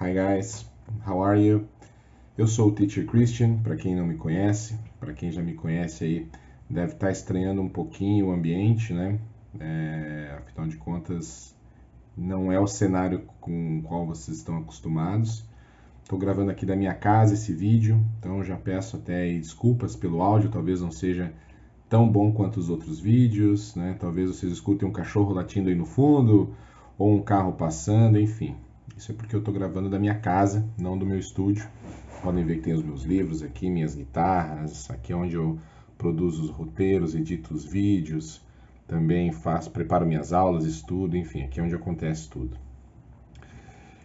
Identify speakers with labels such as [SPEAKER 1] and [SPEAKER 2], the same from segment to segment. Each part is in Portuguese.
[SPEAKER 1] Hi guys, how are you? Eu sou o Teacher Christian, para quem não me conhece, para quem já me conhece aí deve estar estranhando um pouquinho o ambiente, né? Afinal de contas, não é o cenário com o qual vocês estão acostumados. Estou gravando aqui da minha casa esse vídeo, então já peço até aí desculpas pelo áudio, talvez não seja tão bom quanto os outros vídeos, né? Talvez vocês escutem um cachorro latindo aí no fundo, ou um carro passando, enfim. Isso é porque eu estou gravando da minha casa, não do meu estúdio. Podem ver que tem os meus livros aqui, minhas guitarras, aqui é onde eu produzo os roteiros, edito os vídeos, também preparo minhas aulas, estudo, enfim, aqui é onde acontece tudo.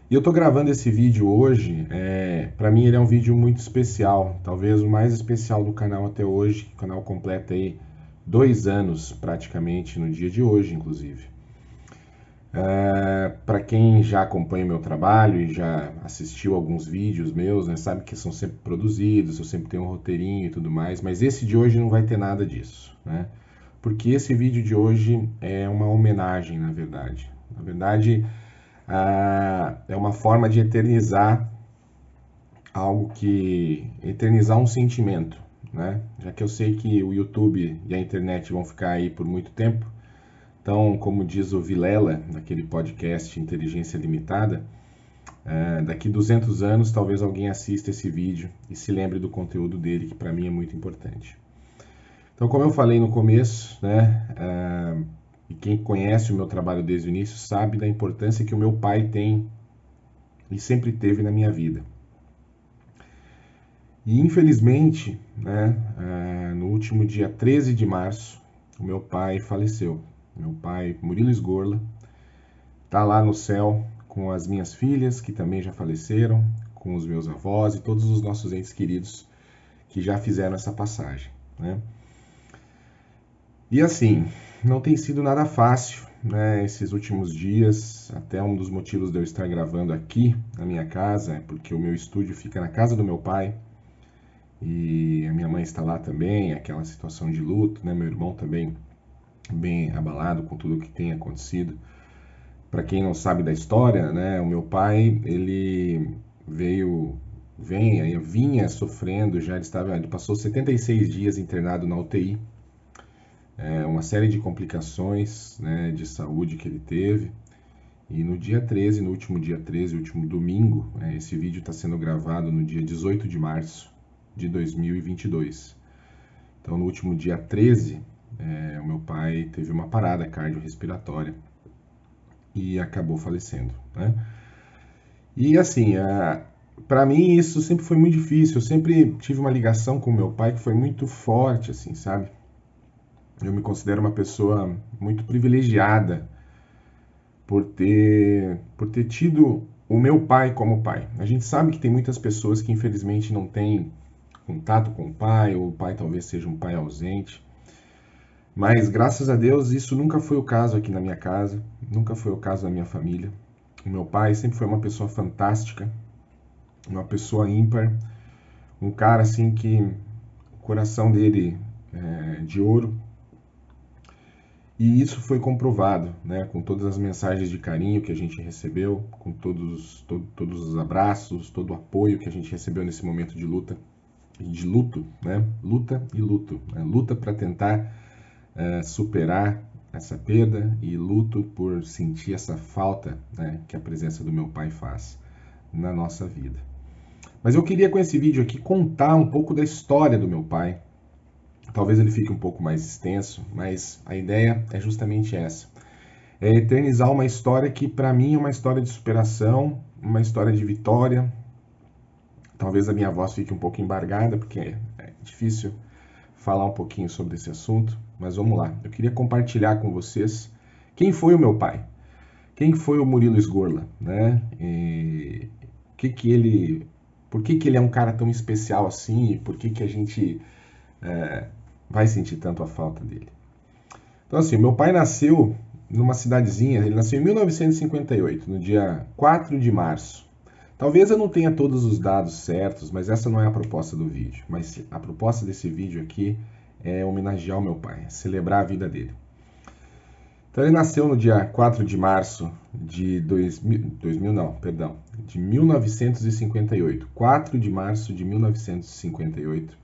[SPEAKER 1] E eu estou gravando esse vídeo hoje, para mim ele é um vídeo muito especial, talvez o mais especial do canal até hoje, o canal completa aí 2 anos praticamente no dia de hoje, inclusive. Para quem já acompanha o meu trabalho e já assistiu alguns vídeos meus, né, sabe que são sempre produzidos, eu sempre tenho um roteirinho e tudo mais, mas esse de hoje não vai ter nada disso, né? Porque esse vídeo de hoje é uma homenagem, na verdade. Na verdade, é uma forma de eternizar eternizar um sentimento, né? Já que eu sei que o YouTube e a internet vão ficar aí por muito tempo, então, como diz o Vilela, naquele podcast Inteligência Limitada, daqui 200 anos talvez alguém assista esse vídeo e se lembre do conteúdo dele, que para mim é muito importante. Então, como eu falei no começo, né, e quem conhece o meu trabalho desde o início sabe da importância que o meu pai tem e sempre teve na minha vida. E infelizmente, né, no último dia 13 de março, o meu pai faleceu. Meu pai, Murilo Sgorla, está lá no céu com as minhas filhas, que também já faleceram, com os meus avós e todos os nossos entes queridos que já fizeram essa passagem, né? E assim, não tem sido nada fácil, né, esses últimos dias. Até um dos motivos de eu estar gravando aqui na minha casa é porque o meu estúdio fica na casa do meu pai e a minha mãe está lá também, aquela situação de luto, né? Meu irmão também bem abalado com tudo o que tem acontecido. Para quem não sabe da história, né, o meu pai, ele vinha sofrendo, ele passou 76 dias internado na UTI, uma série de complicações, né, de saúde que ele teve. E no dia 13, no último dia 13, último domingo, esse vídeo está sendo gravado no dia 18 de março de 2022. Então, no último dia 13, o meu pai teve uma parada cardiorrespiratória e acabou falecendo, né? E assim, para mim isso sempre foi muito difícil. Eu sempre tive uma ligação com meu pai que foi muito forte, assim, sabe? Eu me considero uma pessoa muito privilegiada por ter tido o meu pai como pai. A gente sabe que tem muitas pessoas que infelizmente não têm contato com o pai, ou o pai talvez seja um pai ausente. Mas graças a Deus isso nunca foi o caso aqui na minha casa, nunca foi o caso da minha família. O meu pai sempre foi uma pessoa fantástica, uma pessoa ímpar, um cara assim que o coração dele é de ouro. E isso foi comprovado, né, com todas as mensagens de carinho que a gente recebeu, com todos os abraços, todo o apoio que a gente recebeu nesse momento de luta, de luto, né? Luta e luto, né? Luta para tentar superar essa perda e luto por sentir essa falta, né, que a presença do meu pai faz na nossa vida. Mas eu queria com esse vídeo aqui contar um pouco da história do meu pai. Talvez ele fique um pouco mais extenso, mas a ideia é justamente essa. É eternizar uma história que para mim é uma história de superação, uma história de vitória. Talvez a minha voz fique um pouco embargada, porque é difícil falar um pouquinho sobre esse assunto, mas vamos lá. Eu queria compartilhar com vocês quem foi o meu pai, quem foi o Murilo Sgorla, né? Por que ele é um cara tão especial assim e por que a gente vai sentir tanto a falta dele. Então assim, meu pai nasceu numa cidadezinha, ele nasceu em 1958, no dia 4 de março. Talvez eu não tenha todos os dados certos, mas essa não é a proposta do vídeo. Mas a proposta desse vídeo aqui é homenagear o meu pai, celebrar a vida dele. Então ele nasceu no dia 4 de março de 2000 não, perdão, de 1958. 4 de março de 1958.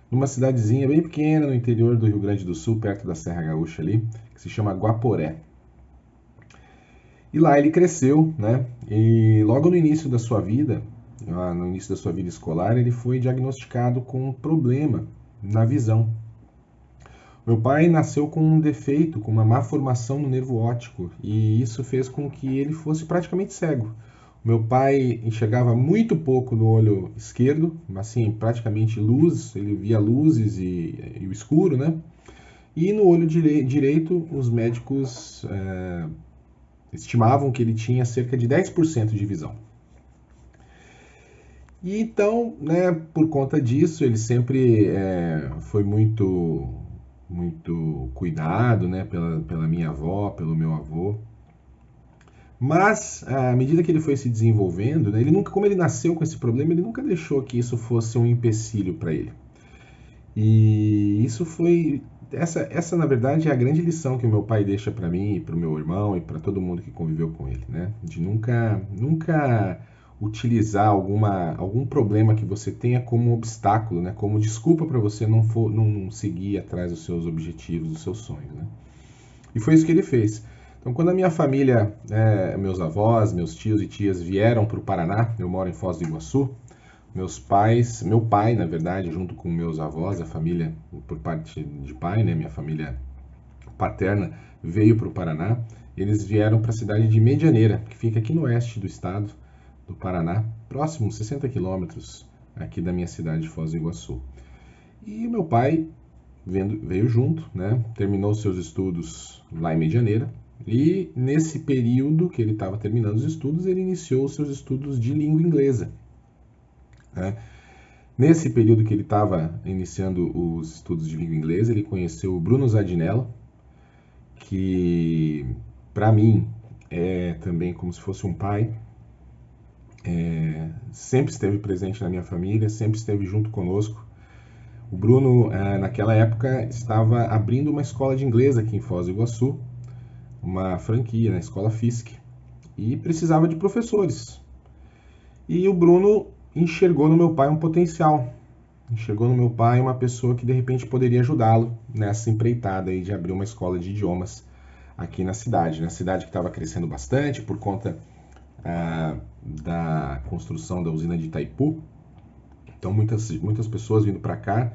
[SPEAKER 1] Numa cidadezinha bem pequena no interior do Rio Grande do Sul, perto da Serra Gaúcha ali, que se chama Guaporé. E lá ele cresceu, né? E logo no início da sua vida, no início da sua vida escolar, ele foi diagnosticado com um problema na visão. Meu pai nasceu com um defeito, com uma má formação no nervo óptico, e isso fez com que ele fosse praticamente cego. Meu pai enxergava muito pouco no olho esquerdo, assim, praticamente luz, ele via luzes e o escuro, né? E no olho direito, os médicos estimavam que ele tinha cerca de 10% de visão. E então, né, por conta disso, ele sempre foi muito cuidado, né, pela minha avó, pelo meu avô. Mas, à medida que ele foi se desenvolvendo, né, como ele nasceu com esse problema, ele nunca deixou que isso fosse um empecilho para ele. E isso foi... Essa, na verdade, é a grande lição que o meu pai deixa para mim, para o meu irmão e para todo mundo que conviveu com ele, né? De nunca utilizar algum problema que você tenha como obstáculo, né? Como desculpa para você não seguir atrás dos seus objetivos, dos seus sonhos, né? E foi isso que ele fez. Então, quando a minha família, meus avós, meus tios e tias vieram para o Paraná, eu moro em Foz do Iguaçu, meu pai, na verdade, junto com meus avós, a família por parte de pai, né, minha família paterna, veio para o Paraná. Eles vieram para a cidade de Medianeira, que fica aqui no oeste do estado do Paraná, próximo, 60 quilômetros aqui da minha cidade de Foz do Iguaçu. E meu pai veio junto, né, terminou seus estudos lá em Medianeira, e nesse período que ele estava terminando os estudos, ele iniciou seus estudos de língua inglesa. Nesse período que ele estava iniciando os estudos de língua inglesa, ele conheceu o Bruno Zardinello, que para mim é também como se fosse um pai. Sempre esteve presente na minha família, sempre esteve junto conosco. O Bruno, naquela época, estava abrindo uma escola de inglês aqui em Foz do Iguaçu, uma franquia, na Escola Fisk, e precisava de professores. E o Bruno enxergou no meu pai um potencial, enxergou no meu pai uma pessoa que de repente poderia ajudá-lo nessa empreitada aí de abrir uma escola de idiomas aqui na cidade que estava crescendo bastante por conta da construção da usina de Itaipu. Então muitas pessoas vindo para cá,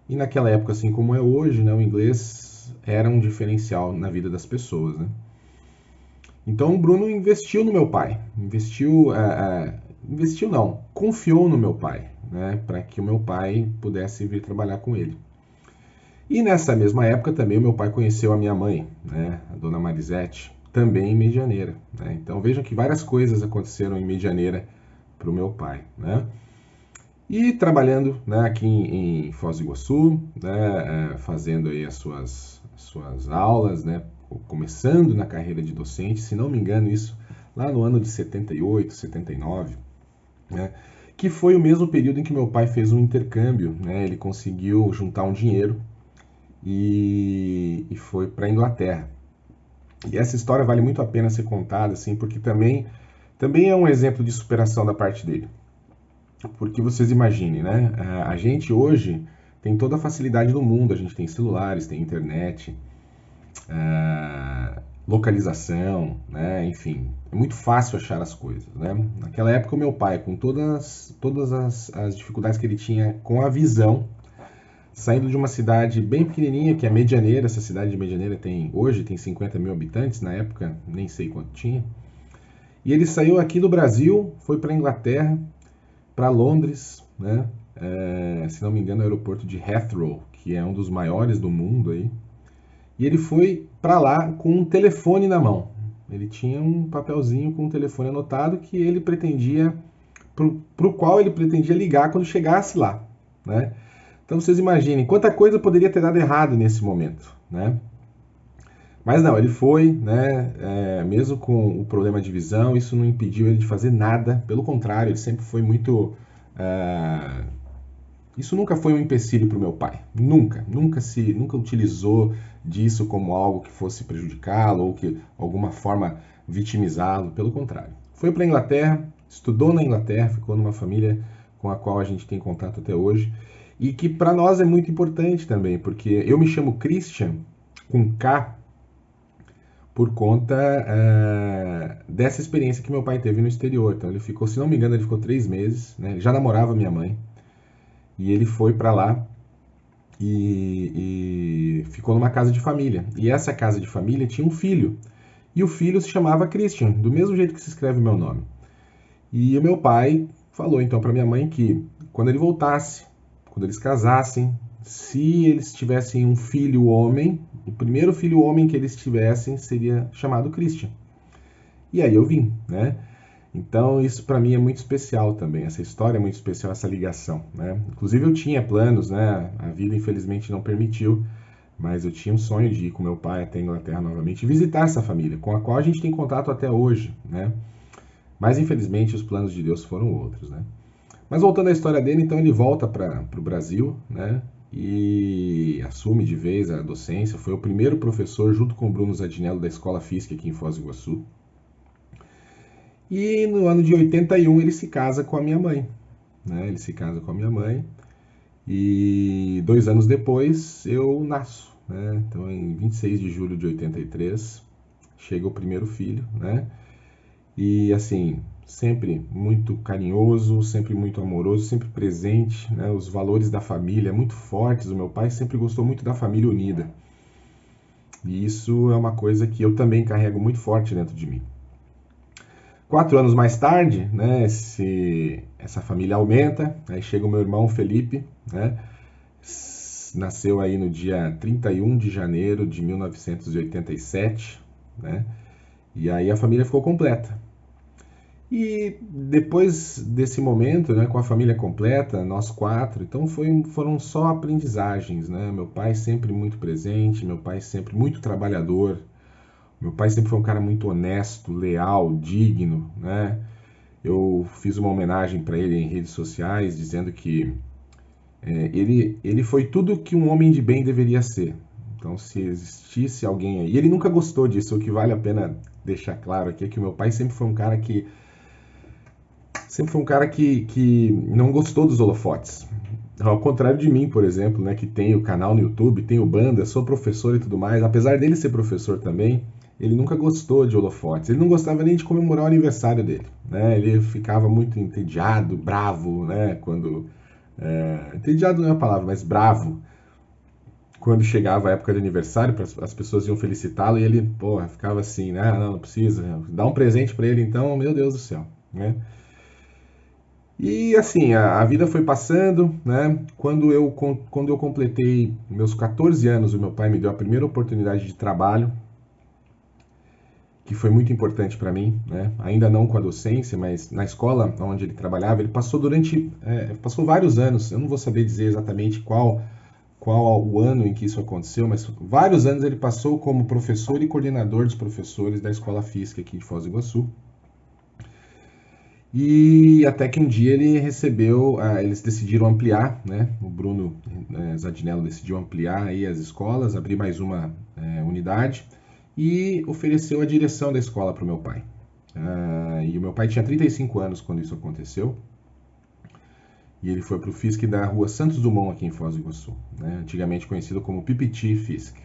[SPEAKER 1] e naquela época, assim como é hoje, né, o inglês era um diferencial na vida das pessoas, né? Então o Bruno investiu no meu pai, confiou no meu pai, né, para que o meu pai pudesse vir trabalhar com ele. E nessa mesma época também o meu pai conheceu a minha mãe, né, a dona Marisete, também em Medianeira, né? Então vejam que várias coisas aconteceram em Medianeira para o meu pai, né? E trabalhando, né, aqui em Foz do Iguaçu, né, fazendo aí as suas aulas, né, começando na carreira de docente, se não me engano isso lá no ano de 78, 79, né, que foi o mesmo período em que meu pai fez um intercâmbio, né, ele conseguiu juntar um dinheiro e foi para a Inglaterra. E essa história vale muito a pena ser contada, assim, porque também é um exemplo de superação da parte dele. Porque vocês imaginem, né? A gente hoje tem toda a facilidade do mundo, a gente tem celulares, tem internet, localização, né? Enfim, é muito fácil achar as coisas, né? Naquela época o meu pai, com todas as dificuldades que ele tinha com a visão, saindo de uma cidade bem pequenininha, que é Medianeira, essa cidade de Medianeira hoje tem 50 mil habitantes, na época nem sei quanto tinha, e ele saiu aqui do Brasil, foi para a Inglaterra, para Londres, né? Se não me engano, o aeroporto de Heathrow, que é um dos maiores do mundo aí. E ele foi para lá com um telefone na mão. Ele tinha um papelzinho com um telefone anotado que ele pretendia, pro qual ele pretendia ligar quando chegasse lá, né? Então vocês imaginem quanta coisa poderia ter dado errado nesse momento, né? Mas não, ele foi, né, mesmo com o problema de visão, isso não impediu ele de fazer nada, pelo contrário, ele sempre foi muito Isso nunca foi um empecilho para o meu pai. Nunca utilizou disso como algo que fosse prejudicá-lo ou que alguma forma vitimizá-lo. Pelo contrário. Foi para a Inglaterra, estudou na Inglaterra, ficou numa família com a qual a gente tem contato até hoje e que para nós é muito importante também, porque eu me chamo Christian com K por conta dessa experiência que meu pai teve no exterior. Então ele ficou, se não me engano, ele ficou 3 meses, né? Ele já namorava minha mãe. E ele foi para lá e ficou numa casa de família. E essa casa de família tinha um filho. E o filho se chamava Christian, do mesmo jeito que se escreve o meu nome. E o meu pai falou então para minha mãe que quando ele voltasse, quando eles casassem, se eles tivessem um filho homem, o primeiro filho homem que eles tivessem seria chamado Christian. E aí eu vim, né? Então isso para mim é muito especial também, essa história é muito especial, essa ligação, né? Inclusive eu tinha planos, né? A vida infelizmente não permitiu, mas eu tinha um sonho de ir com meu pai até a Inglaterra novamente e visitar essa família, com a qual a gente tem contato até hoje, né? Mas infelizmente os planos de Deus foram outros, né? Mas voltando à história dele, então ele volta para o Brasil, né? E assume de vez a docência, foi o primeiro professor junto com o Bruno Zadinello da Escola Física aqui em Foz do Iguaçu. E no ano de 81 ele se casa com a minha mãe, né? Ele se casa com a minha mãe e 2 anos depois eu nasço, né? Então em 26 de julho de 83 chega o primeiro filho, né? E assim, sempre muito carinhoso, sempre muito amoroso, sempre presente, né? Os valores da família muito fortes. O meu pai sempre gostou muito da família unida. E isso é uma coisa que eu também carrego muito forte dentro de mim. 4 anos mais tarde, né, essa família aumenta, aí chega o meu irmão Felipe, né, nasceu aí no dia 31 de janeiro de 1987, né, e aí a família ficou completa. E depois desse momento, né, com a família completa, nós 4, então foram só aprendizagens, né, meu pai sempre muito presente, meu pai sempre muito trabalhador. Meu pai sempre foi um cara muito honesto, leal, digno, né? Eu fiz uma homenagem para ele em redes sociais, dizendo que ele foi tudo que um homem de bem deveria ser. Então, se existisse alguém aí... E ele nunca gostou disso, o que vale a pena deixar claro aqui é que o meu pai sempre foi um cara que... que não gostou dos holofotes. Ao contrário de mim, por exemplo, né, que tem o canal no YouTube, tem o Banda, sou professor e tudo mais. Apesar dele ser professor também, ele nunca gostou de holofotes. Ele não gostava nem de comemorar o aniversário dele, né? Ele ficava muito entediado, bravo, né? Entediado não é a palavra, mas bravo. Quando chegava a época de aniversário, as pessoas iam felicitá-lo e ele, porra, ficava assim, né? Não precisa. Dá um presente para ele então, meu Deus do céu, né? E assim, a vida foi passando, né? Quando eu completei meus 14 anos, o meu pai me deu a primeira oportunidade de trabalho, que foi muito importante para mim, né? Ainda não com a docência, mas na escola onde ele trabalhava, ele passou passou vários anos. Eu não vou saber dizer exatamente qual o ano em que isso aconteceu, mas vários anos ele passou como professor e coordenador dos professores da Escola Física aqui de Foz do Iguaçu. E até que um dia ele recebeu, eles decidiram ampliar, né? O Bruno Zadinello decidiu ampliar aí as escolas, abrir mais uma unidade e ofereceu a direção da escola para o meu pai. E o meu pai tinha 35 anos quando isso aconteceu. E ele foi para o FISC da rua Santos Dumont, aqui em Foz do Iguaçu, né? Antigamente conhecido como Pipiti FISC.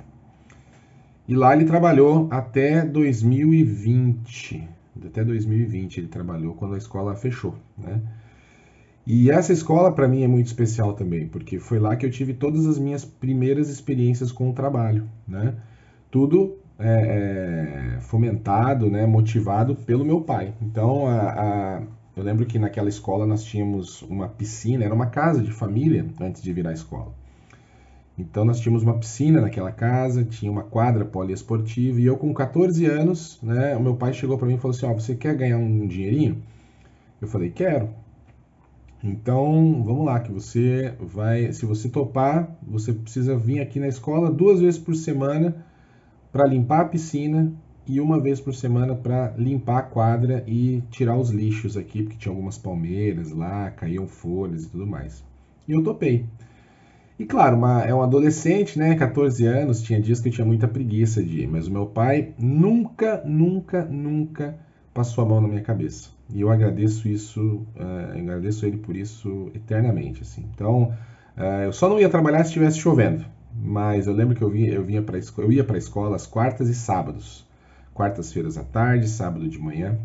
[SPEAKER 1] E lá ele trabalhou até 2020. Até 2020 ele trabalhou quando a escola fechou, né? E essa escola para mim é muito especial também, porque foi lá que eu tive todas as minhas primeiras experiências com o trabalho, né? Tudo fomentado, né, motivado pelo meu pai. Então, eu lembro que naquela escola nós tínhamos uma piscina, era uma casa de família antes de virar escola. Então nós tínhamos uma piscina naquela casa, tinha uma quadra poliesportiva e eu com 14 anos, né, o meu pai chegou para mim e falou assim, você quer ganhar um dinheirinho? Eu falei, quero. Então, vamos lá, que você vai, se você topar, você precisa vir aqui na escola 2 vezes por semana para limpar a piscina e 1 vez por semana para limpar a quadra e tirar os lixos aqui, porque tinha algumas palmeiras lá, caíam folhas e tudo mais. E eu topei. E claro, é um adolescente, né, 14 anos, tinha dias que eu tinha muita preguiça de ir, mas o meu pai nunca, nunca, nunca passou a mão na minha cabeça. E eu agradeço isso, agradeço ele por isso eternamente, assim. Então, eu só não ia trabalhar se estivesse chovendo, mas eu lembro que eu ia para a escola às quartas e sábados, quartas-feiras à tarde, sábado de manhã,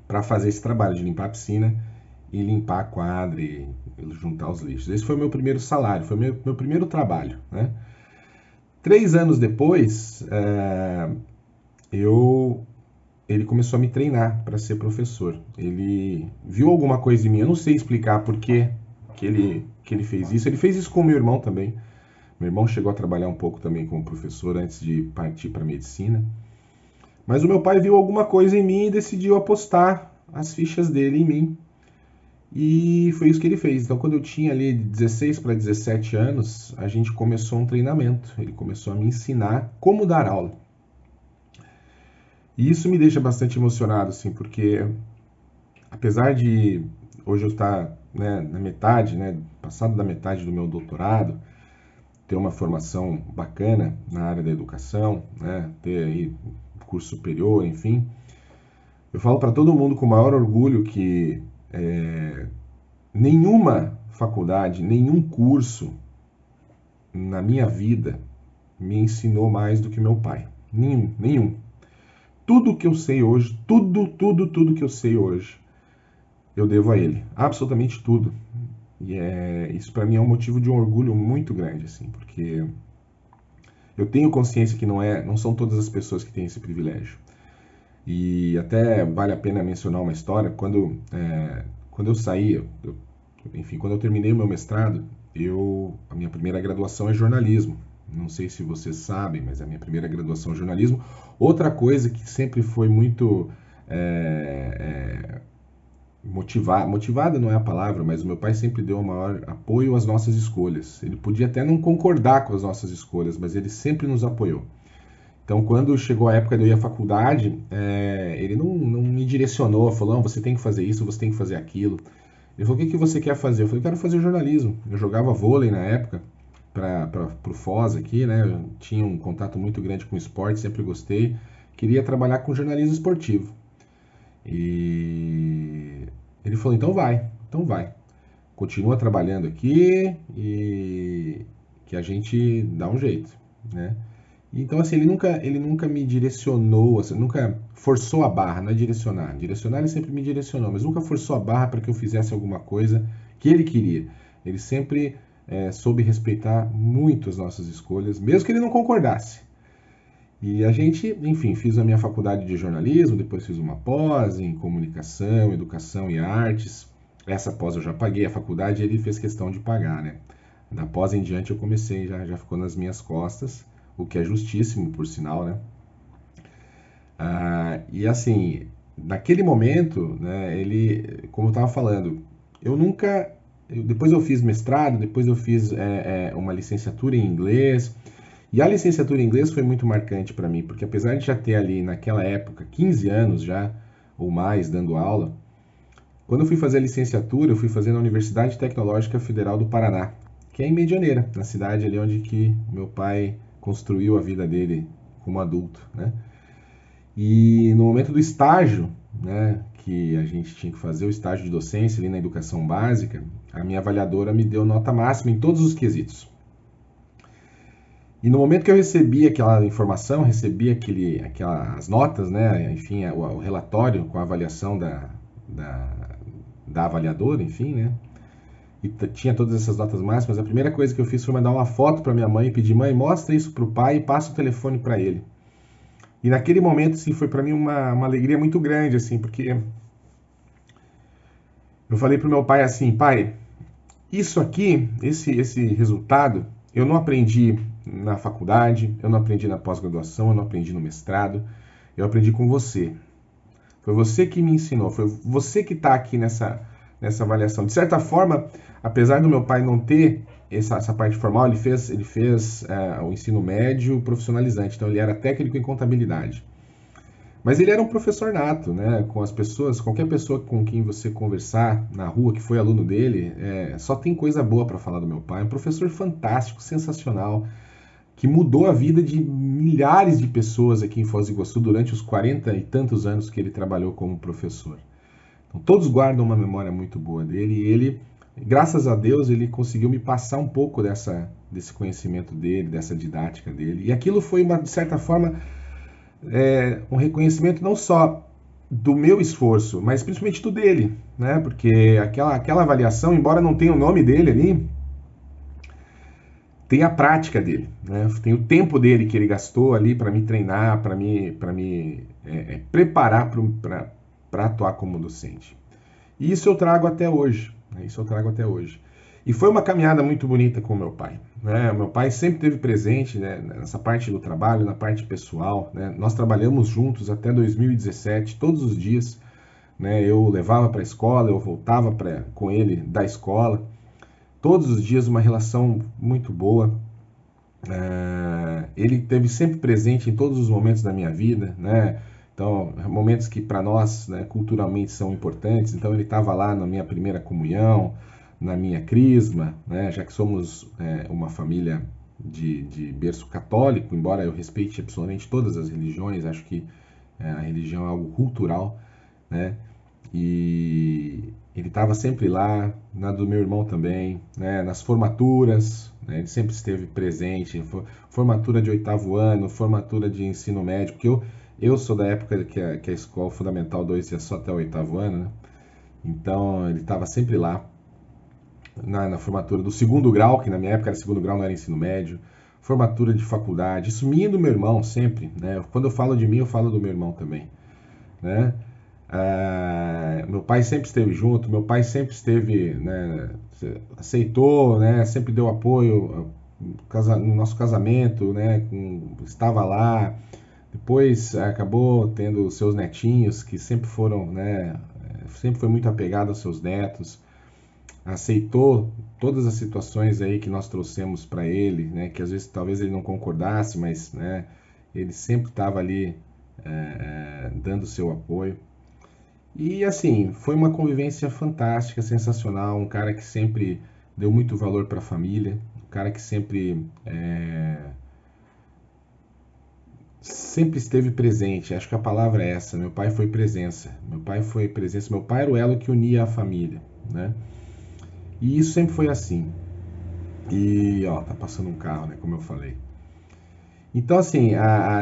[SPEAKER 1] para fazer esse trabalho de limpar a piscina e limpar a quadra e juntar os lixos. Esse foi o meu primeiro salário, foi meu primeiro trabalho, né? 3 anos depois, ele começou a me treinar para ser professor. Ele viu alguma coisa em mim, eu não sei explicar por que ele fez isso. Ele fez isso com o meu irmão também. Meu irmão chegou a trabalhar um pouco também como professor antes de partir para medicina. Mas o meu pai viu alguma coisa em mim e decidiu apostar as fichas dele em mim. E foi isso que ele fez. Então, quando eu tinha ali de 16 para 17 anos, a gente começou um treinamento. Ele começou a me ensinar como dar aula. E isso me deixa bastante emocionado, assim, porque apesar de hoje eu estar, né, na metade, né, passado da metade do meu doutorado, ter uma formação bacana na área da educação, né, ter aí curso superior, enfim, eu falo para todo mundo com o maior orgulho que nenhuma faculdade, nenhum curso na minha vida me ensinou mais do que meu pai. Nenhum. Tudo que eu sei hoje, tudo que eu sei hoje, eu devo a ele. Absolutamente tudo. E isso para mim é um motivo de um orgulho muito grande, assim, porque eu tenho consciência que não são todas as pessoas que têm esse privilégio. E até vale a pena mencionar uma história. Quando eu saí, enfim, quando eu terminei o meu mestrado, a minha primeira graduação é jornalismo. Não sei se vocês sabem, mas a minha primeira graduação é jornalismo. Outra coisa que sempre foi muito motivada não é a palavra, mas o meu pai sempre deu o maior apoio às nossas escolhas. Ele podia até não concordar com as nossas escolhas, mas ele sempre nos apoiou. Então, quando chegou a época de eu ir à faculdade, ele não me direcionou, falou, não, você tem que fazer isso, você tem que fazer aquilo. Ele falou, o que você quer fazer? Eu falei, eu quero fazer jornalismo. Eu jogava vôlei na época, para o Foz aqui, né? Eu tinha um contato muito grande com esporte, sempre gostei. Queria trabalhar com jornalismo esportivo. E ele falou, então vai. Continua trabalhando aqui e que a gente dá um jeito, né? Então, assim, ele nunca me direcionou, assim, nunca forçou a barra, não é direcionar. Direcionar ele sempre me direcionou, mas nunca forçou a barra para que eu fizesse alguma coisa que ele queria. Ele sempre soube respeitar muito as nossas escolhas, mesmo que ele não concordasse. E a gente, enfim, fiz a minha faculdade de jornalismo, depois fiz uma pós em comunicação, educação e artes. Essa pós eu já paguei, a faculdade ele fez questão de pagar, né? Da pós em diante eu comecei, já ficou nas minhas costas, o que é justíssimo, por sinal, né? E assim, naquele momento, né, ele, como eu estava falando, depois eu fiz mestrado, depois eu fiz uma licenciatura em inglês, e a licenciatura em inglês foi muito marcante para mim, porque apesar de já ter ali naquela época 15 anos já, ou mais, dando aula, quando eu fui fazer a licenciatura, eu fui fazer na Universidade Tecnológica Federal do Paraná, que é em Medianeira, na cidade ali onde que meu pai construiu a vida dele como adulto, né? E no momento do estágio, né, que a gente tinha que fazer o estágio de docência ali na educação básica, a minha avaliadora me deu nota máxima em todos os quesitos. E no momento que eu recebi aquela informação, recebi aquelas notas, né, enfim, o relatório com a avaliação da avaliadora, enfim, né, e tinha todas essas notas máximas, a primeira coisa que eu fiz foi mandar uma foto para minha mãe e pedir, mãe, mostra isso para o pai e passa o telefone para ele. E naquele momento, assim, foi para mim uma alegria muito grande, assim, porque eu falei pro meu pai assim, pai, isso aqui, esse resultado, eu não aprendi na faculdade, eu não aprendi na pós-graduação, eu não aprendi no mestrado, eu aprendi com você. Foi você que me ensinou, foi você que está aqui nessa avaliação. De certa forma, apesar do meu pai não ter essa parte formal, ele fez o ensino médio profissionalizante, então ele era técnico em contabilidade. Mas ele era um professor nato, né? Com as pessoas, qualquer pessoa com quem você conversar na rua, que foi aluno dele, só tem coisa boa para falar do meu pai. Um professor fantástico, sensacional, que mudou a vida de milhares de pessoas aqui em Foz do Iguaçu durante os 40 e tantos anos que ele trabalhou como professor. Então, todos guardam uma memória muito boa dele e ele, graças a Deus, ele conseguiu me passar um pouco desse conhecimento dele, dessa didática dele. E aquilo foi, de certa forma, um reconhecimento não só do meu esforço, mas principalmente do dele, né? Porque aquela avaliação, embora não tenha o nome dele ali, tem a prática dele, né? Tem o tempo dele que ele gastou ali para me treinar, para me preparar para atuar como docente. E isso eu trago até hoje, né? Isso eu trago até hoje. E foi uma caminhada muito bonita com o meu pai, né? O meu pai sempre esteve presente, né, nessa parte do trabalho, na parte pessoal, né? Nós trabalhamos juntos até 2017, todos os dias, né? Eu levava para a escola, eu voltava com ele da escola, todos os dias uma relação muito boa. Ele esteve sempre presente em todos os momentos da minha vida, né? Então, momentos que para nós, né, culturalmente são importantes. Então, ele estava lá na minha primeira comunhão, na minha crisma, né? Já que somos uma família de berço católico, embora eu respeite absolutamente todas as religiões, acho que a religião é algo cultural, né? E ele estava sempre lá, na do meu irmão também, né? Nas formaturas, né? Ele sempre esteve presente, formatura de 8º ano, formatura de ensino médio, porque eu sou da época que a escola Fundamental 2 ia só até o 8º ano, né? Então ele estava sempre lá, na formatura do 2º grau, que na minha época era 2º grau, não era ensino médio, formatura de faculdade, isso minha e do meu irmão sempre, né? Quando eu falo de mim, eu falo do meu irmão também, né? Meu pai sempre esteve junto, meu pai sempre esteve, né, aceitou, né, sempre deu apoio no nosso casamento, né, estava lá. Depois acabou tendo seus netinhos que sempre foram, né, sempre foi muito apegado aos seus netos, aceitou todas as situações aí que nós trouxemos para ele, né, que às vezes talvez ele não concordasse, mas, né, ele sempre estava ali dando seu apoio. E assim, foi uma convivência fantástica, sensacional, um cara que sempre deu muito valor para a família, um cara que sempre esteve presente. Acho que a palavra é essa. Meu pai foi presença. Meu pai foi presença. Meu pai era o elo que unia a família, né? E isso sempre foi assim. E ó, tá passando um carro, né? Como eu falei. Então, assim,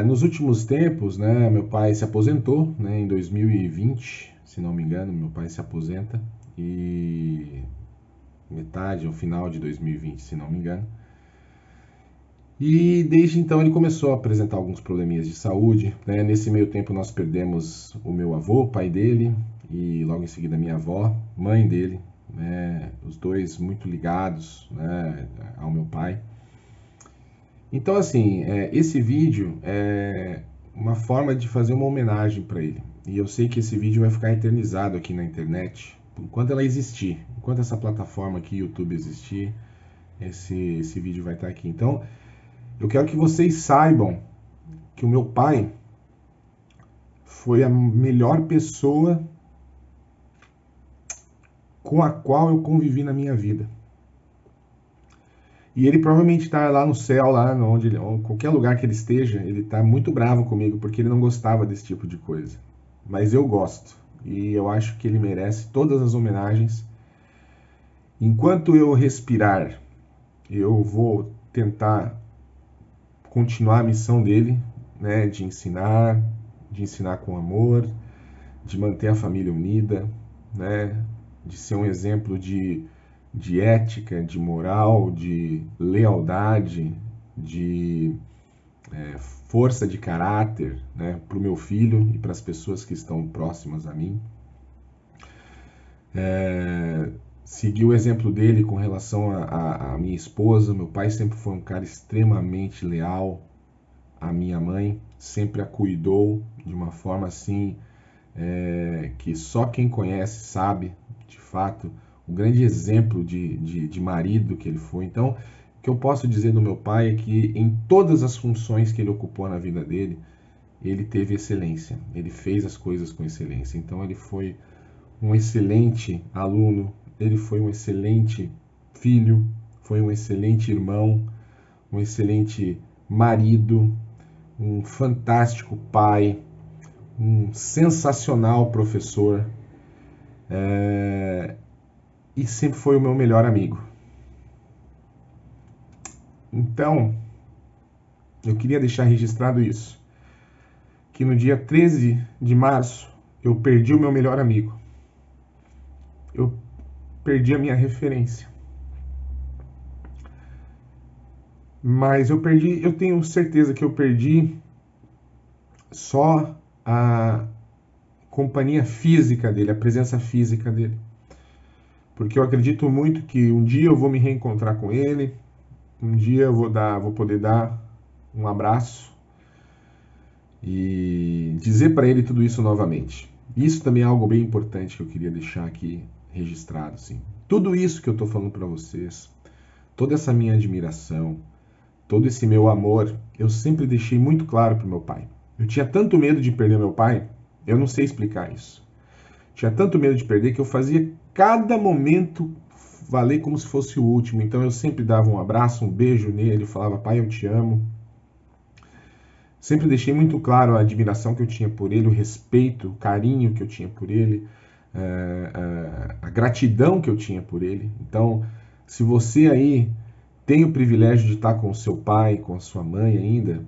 [SPEAKER 1] nos últimos tempos, né, meu pai se aposentou, né, em 2020, se não me engano, meu pai se aposenta, e metade ou final de 2020, se não me engano. E desde então ele começou a apresentar alguns probleminhas de saúde, né? Nesse meio tempo nós perdemos o meu avô, pai dele, e logo em seguida minha avó, mãe dele, né? Os dois muito ligados, né, ao meu pai. Então, assim, esse vídeo é uma forma de fazer uma homenagem para ele. E eu sei que esse vídeo vai ficar eternizado aqui na internet, enquanto ela existir, enquanto essa plataforma aqui, YouTube, existir, esse vídeo vai estar aqui. Então, eu quero que vocês saibam que o meu pai foi a melhor pessoa com a qual eu convivi na minha vida. E ele provavelmente está lá no céu, lá onde qualquer lugar que ele esteja, ele está muito bravo comigo porque ele não gostava desse tipo de coisa. Mas eu gosto. E eu acho que ele merece todas as homenagens. Enquanto eu respirar, eu vou tentar continuar a missão dele, né, de ensinar com amor, de manter a família unida, né, de ser um exemplo de ética, de moral, de lealdade, de força de caráter, né, para o meu filho e para as pessoas que estão próximas a mim. Seguir o exemplo dele com relação à minha esposa. Meu pai sempre foi um cara extremamente leal à minha mãe, sempre a cuidou de uma forma assim que só quem conhece sabe, de fato, o grande exemplo de marido que ele foi. Então, o que eu posso dizer do meu pai é que em todas as funções que ele ocupou na vida dele, ele teve excelência, ele fez as coisas com excelência. Então ele foi um excelente aluno, ele foi um excelente filho, foi um excelente irmão, um excelente marido, um fantástico pai, um sensacional professor, e sempre foi o meu melhor amigo. Então, eu queria deixar registrado isso, que no dia 13 de março eu perdi o meu melhor amigo. Eu perdi a minha referência. Mas eu tenho certeza que eu perdi só a companhia física dele, a presença física dele. Porque eu acredito muito que um dia eu vou me reencontrar com ele, um dia eu vou poder dar um abraço e dizer para ele tudo isso novamente. Isso também é algo bem importante que eu queria deixar aqui registrado, assim. Tudo isso que eu estou falando para vocês, toda essa minha admiração, todo esse meu amor, eu sempre deixei muito claro para o meu pai. Eu tinha tanto medo de perder meu pai, eu não sei explicar isso. Tinha tanto medo de perder que eu fazia cada momento valer como se fosse o último. Então eu sempre dava um abraço, um beijo nele, falava, pai, eu te amo. Sempre deixei muito claro a admiração que eu tinha por ele, o respeito, o carinho que eu tinha por ele, a gratidão que eu tinha por ele. Então, se você aí tem o privilégio de estar com o seu pai, com a sua mãe ainda,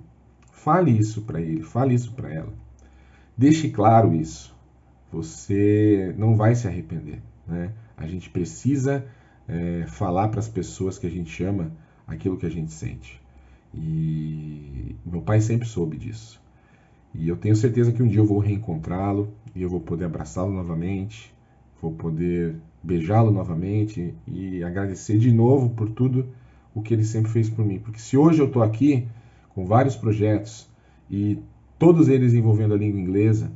[SPEAKER 1] fale isso para ele, fale isso para ela. Deixe claro isso. Você não vai se arrepender, né? A gente precisa falar para as pessoas que a gente ama aquilo que a gente sente. E meu pai sempre soube disso. E eu tenho certeza que um dia eu vou reencontrá-lo e eu vou poder abraçá-lo novamente, vou poder beijá-lo novamente e agradecer de novo por tudo o que ele sempre fez por mim. Porque se hoje eu estou aqui com vários projetos e todos eles envolvendo a língua inglesa,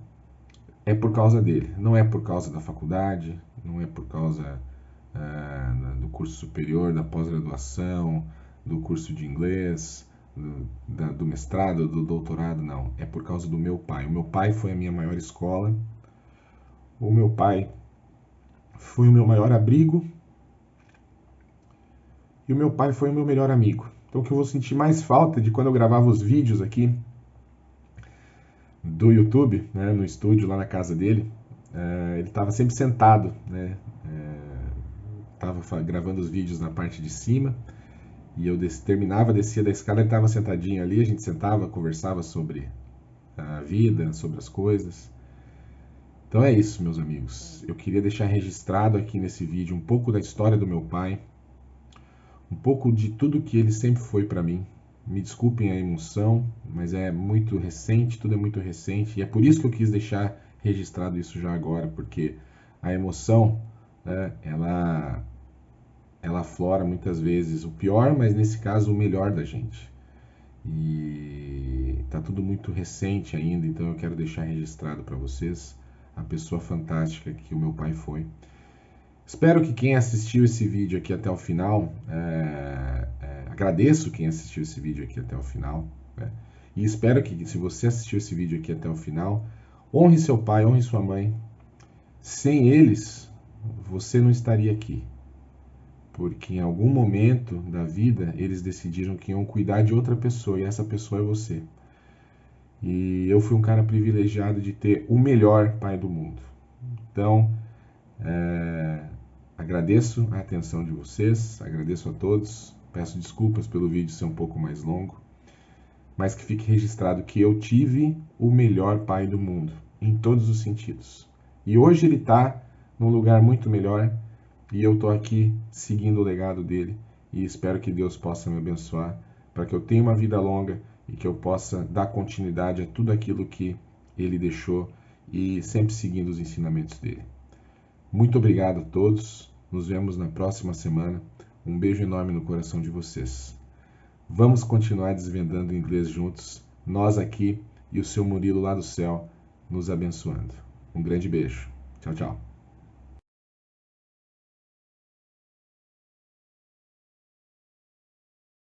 [SPEAKER 1] é por causa dele. Não é por causa da faculdade, não é por causa do curso superior, da pós-graduação, do curso de inglês, do mestrado, do doutorado, não. É por causa do meu pai. O meu pai foi a minha maior escola. O meu pai foi o meu maior abrigo. E o meu pai foi o meu melhor amigo. Então o que eu vou sentir mais falta de quando eu gravava os vídeos aqui do YouTube, né, no estúdio lá na casa dele, ele estava sempre sentado, né, estava gravando os vídeos na parte de cima e eu terminava, descia da escada, ele estava sentadinho ali, a gente sentava, conversava sobre a vida, sobre as coisas. Então é isso, meus amigos. Eu queria deixar registrado aqui nesse vídeo um pouco da história do meu pai, um pouco de tudo que ele sempre foi para mim. Me desculpem a emoção, mas é muito recente, tudo é muito recente, e é por isso que eu quis deixar registrado isso já agora, porque a emoção, né, ela aflora muitas vezes o pior, mas nesse caso o melhor da gente. E tá tudo muito recente ainda, então eu quero deixar registrado para vocês a pessoa fantástica que o meu pai foi. Espero que quem assistiu esse vídeo aqui até o final, agradeço quem assistiu esse vídeo aqui até o final, né? E espero que, se você assistiu esse vídeo aqui até o final, honre seu pai, honre sua mãe. Sem eles, você não estaria aqui. Porque em algum momento da vida, eles decidiram que iam cuidar de outra pessoa, e essa pessoa é você. E eu fui um cara privilegiado de ter o melhor pai do mundo. Então, agradeço a atenção de vocês, agradeço a todos, peço desculpas pelo vídeo ser um pouco mais longo, mas que fique registrado que eu tive o melhor pai do mundo, em todos os sentidos. E hoje ele está num lugar muito melhor, e eu estou aqui seguindo o legado dele, e espero que Deus possa me abençoar, para que eu tenha uma vida longa, e que eu possa dar continuidade a tudo aquilo que ele deixou, e sempre seguindo os ensinamentos dele. Muito obrigado a todos, nos vemos na próxima semana, um beijo enorme no coração de vocês. Vamos continuar desvendando o inglês juntos, nós aqui e o seu Murilo lá do céu nos abençoando. Um grande beijo. Tchau, tchau.